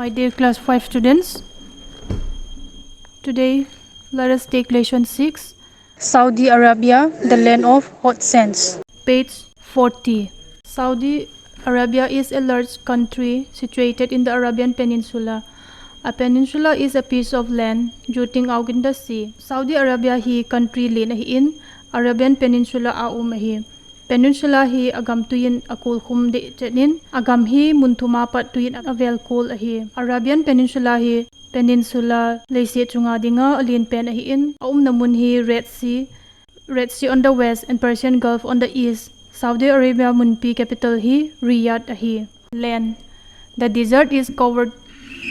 My dear class 5 students, today let us take lesson 6, Saudi Arabia, the land of hot sands. page 40. Saudi Arabia is a large country situated in the Arabian Peninsula. A peninsula is a piece of land jutting out in the sea. Saudi Arabia hi country lin in Arabian Peninsula hi. Peninsula hi agam tuyin akul khum de chenin agam hi munthuma pat tuyin avel kol hi. Arabian Peninsula hi peninsula leise chunga dinga alin pen hi in namun hi Red Sea on the west and Persian Gulf on the east. Saudi Arabia munpi capital hi Riyadh hi. Land. The desert is covered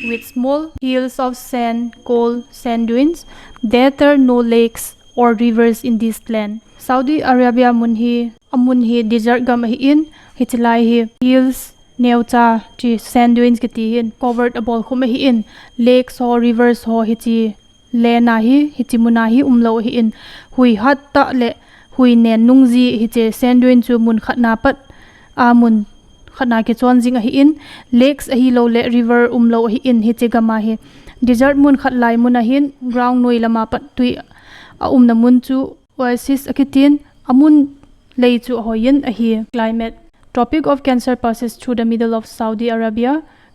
with small hills of sand called sand dunes. There are no lakes or rivers in this land. Saudi Arabia amun hi desert gam hi in hitlai hi hills neucha chi sand dunes kiti hin covered abol khum hi in lakes or rivers ho hichi lena hi hichimuna hi umlo hi in hui hatta le hui nen nungji hiche sand dune chu mun khatna pat amun khana ke chon jing hi in lakes hi lo le river umlo hi in hiche gama hi desert mun khatlai mun hin ground noi lama pat tui na mun chu oasis akitin amun lei chu hoyin hi. Climate. Tropic of Cancer passes through the middle of Saudi Arabia.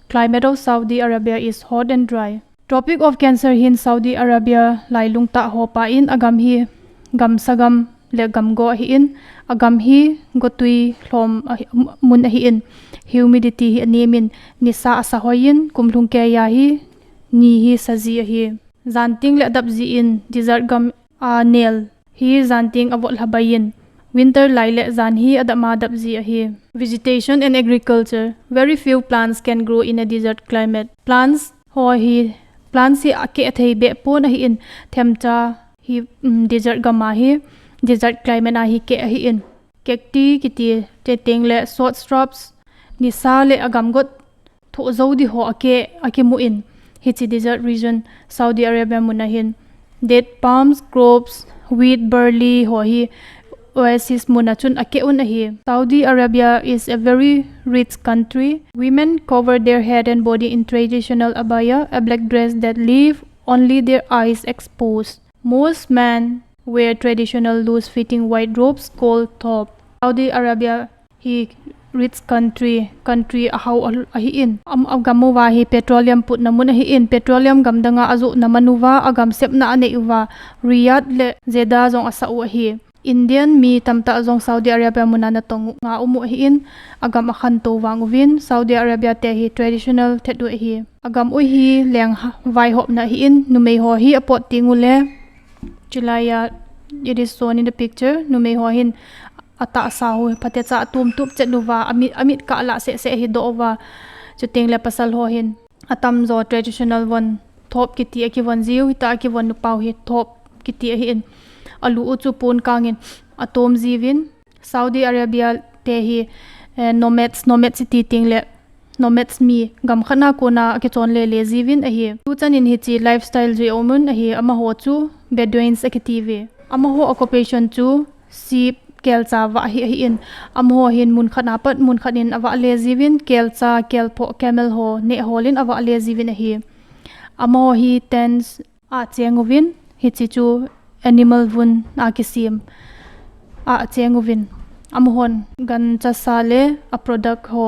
Climate of Saudi Arabia is hot and dry. Tropic of Cancer hin Saudi Arabia lai lungta ho pa in agam hi gam sagam le gam go hi in agam hi gotui hlom mun hi in humidity hi anemin nisa asa hoyin kumlung ke ya hi ni hi saji hi zanting le adabji in desert gam nel hi zanting avol habayin winter laile zan hi adama dabji hi. Vegetation and agriculture. Very few plants can grow in a desert climate. Plants hi ake athei be pon hi in themcha hi desert gama hi desert climate hi ke hi in cacti kiti te tengle short shrubs nisa le agam got tho zodi ho ake mu in hichi desert region Saudi Arabia munahin. Date palms, crops, wheat, barley ho hi oasis munachun ake hi. Saudi Arabia is a very rich country. Women cover their head and body in traditional abaya, a black dress that leave only their eyes exposed. Most men wear traditional loose-fitting white robes called thob. Saudi Arabia hi rich country ahau ahi in agamu wa hi petroleum put namun hi in petroleum gamdanga azu namanuwa agam sepna ane uwa Riyadh le Jeddah jong asau hi. Indian mi tamta jong Saudi Arabia munana tong nga umu hi in agam akhan to wangwin Saudi Arabia te hi traditional thedu hi agam hi leng vai hop na hi in numei ho hi apot tingule chulaya. It is shown in the picture numei ho hin ata sahu pate cha tum tup chenuwa amit ka la se hi do wa chuting le pasal ho hin atam zo traditional one thop kiti aki one jiu ta ki one pau hi thop kiti hi in alu uchu pon kangin atom jiwin Saudi Arabia te hi nomads city tingle nomads mi gam khana kona ke chon le jiwin hi tu chanin hi chi lifestyle ji omun hi ama ho chu bedouins aktive ama ho occupation chu sheep kelcha wa hi in amho hin mun khana pat mun khanin awa le jiwin kelcha kelpho camel ho ne holin awa le jiwin hi amho hi tents a chengwin hi chi chu animal vun a kisim a chengwin amhon gan cha sale a product ho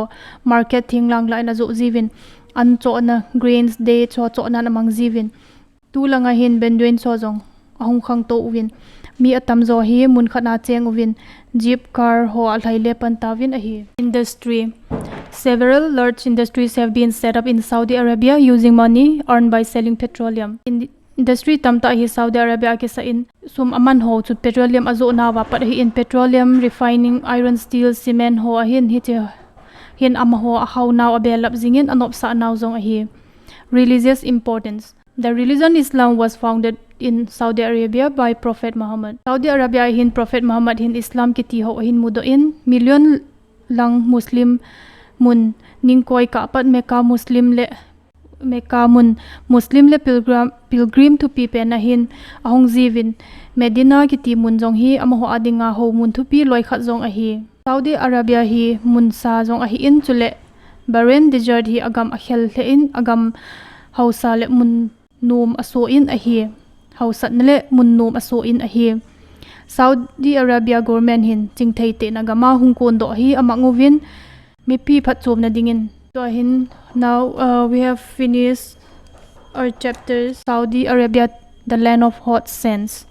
market thinglang lai na zo jiwin an cho na grains de cho na namang jiwin tu langa hin benduin so jong ahung khang to win mi atam zo hi mun khana cheng win jeep car ho alhaile pantawin ahi. Industry. Several large industries have been set up in Saudi Arabia using money earned by selling petroleum. In industry tamta hi Saudi Arabia ke sa in sum aman ho chu petroleum azo na wa par hi in petroleum refining iron steel cement ho hin am ho how now abelap jingin anop sa now zong ahi. Religious importance. The religion Islam was founded in Saudi Arabia by Prophet Muhammad. Saudi Arabia hin Prophet Muhammad hin Islam kiti ho hin mudo in million lang Muslim mun ningkoi ka pat Mecca Muslim le pilgrim to pipe na hin ahong jiwin Medina kiti mun jong hi amaho adinga ho mun thupi loi khat jong ahi. Saudi Arabia hi mun sa jong ahi in chule Bahrain desert hi agam akhel in agam hausa le mun nom aso in ahi hausat le mun nom aso in ahi. Saudi Arabia government hin chingthei te nagama hungkon do hi amangovin mipi phatchom na dingin to hin. Now we have finished our chapter Saudi Arabia, the land of hot sands.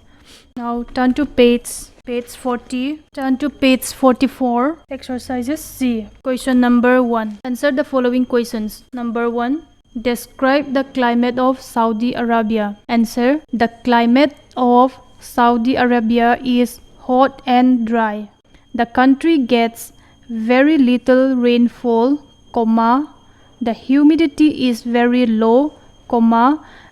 Now turn to page 40. Turn to page 44. Exercises C. Question number 1. Answer the following questions. Number 1. Describe the climate of Saudi Arabia. Answer. The climate of Saudi Arabia is hot and dry. The country gets very little rainfall, the humidity is very low,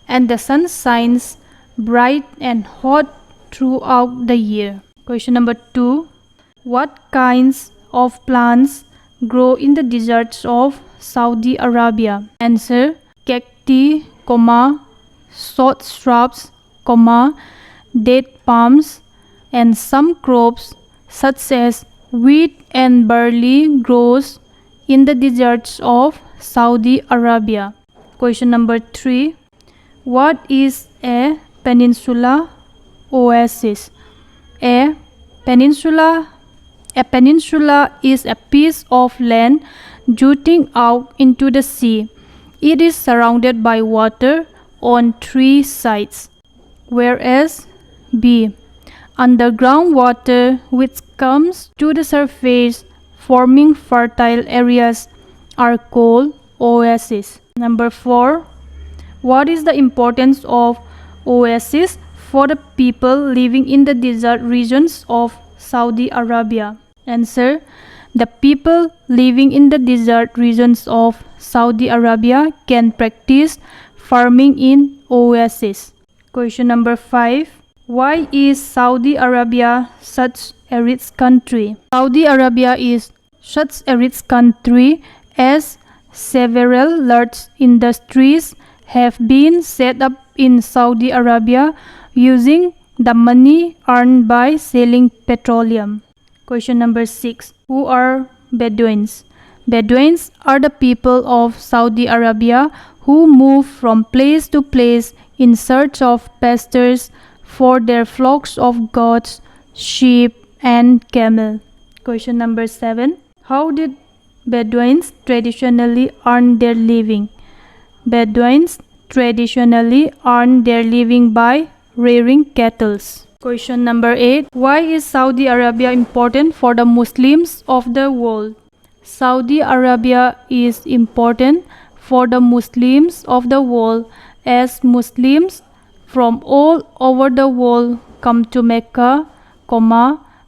and the sun shines bright and hot throughout the year. Question number 2. What kinds of plants grow in the deserts of Saudi Arabia? Answer. Cacti, short shrubs, date palms, and some crops such as wheat and barley grows in the deserts of Saudi Arabia. Question number 3. What is a peninsula oasis? A peninsula is a piece of land jutting out into the sea. It is surrounded by water on 3 sides. Whereas B. Underground water which comes to the surface forming fertile areas are called oases. Number 4. What is the importance of oases for the people living in the desert regions of Saudi Arabia? Answer. The people living in the desert regions of Saudi Arabia can practice farming in oases. Question number 5. Why is Saudi Arabia such a rich country? Saudi Arabia is such a rich country as several large industries have been set up in Saudi Arabia using the money earned by selling petroleum. Question number 6. Who are Bedouins? Bedouins are the people of Saudi Arabia who move from place to place in search of pastures for their flocks of goats, sheep, and camel. Question number 7. How did Bedouins traditionally earn their living? Bedouins traditionally earn their living by rearing cattle. Question number 8. Why is Saudi Arabia important for the Muslims of the world? Saudi Arabia is important for the Muslims of the world as Muslims from all over the world come to Mecca,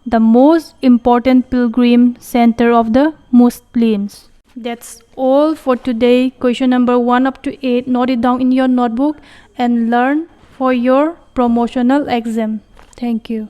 the most important pilgrim center of the Muslims. That's all for today. Question number 1 up to 8. Note it down in your notebook and learn for your promotional exam. Thank you.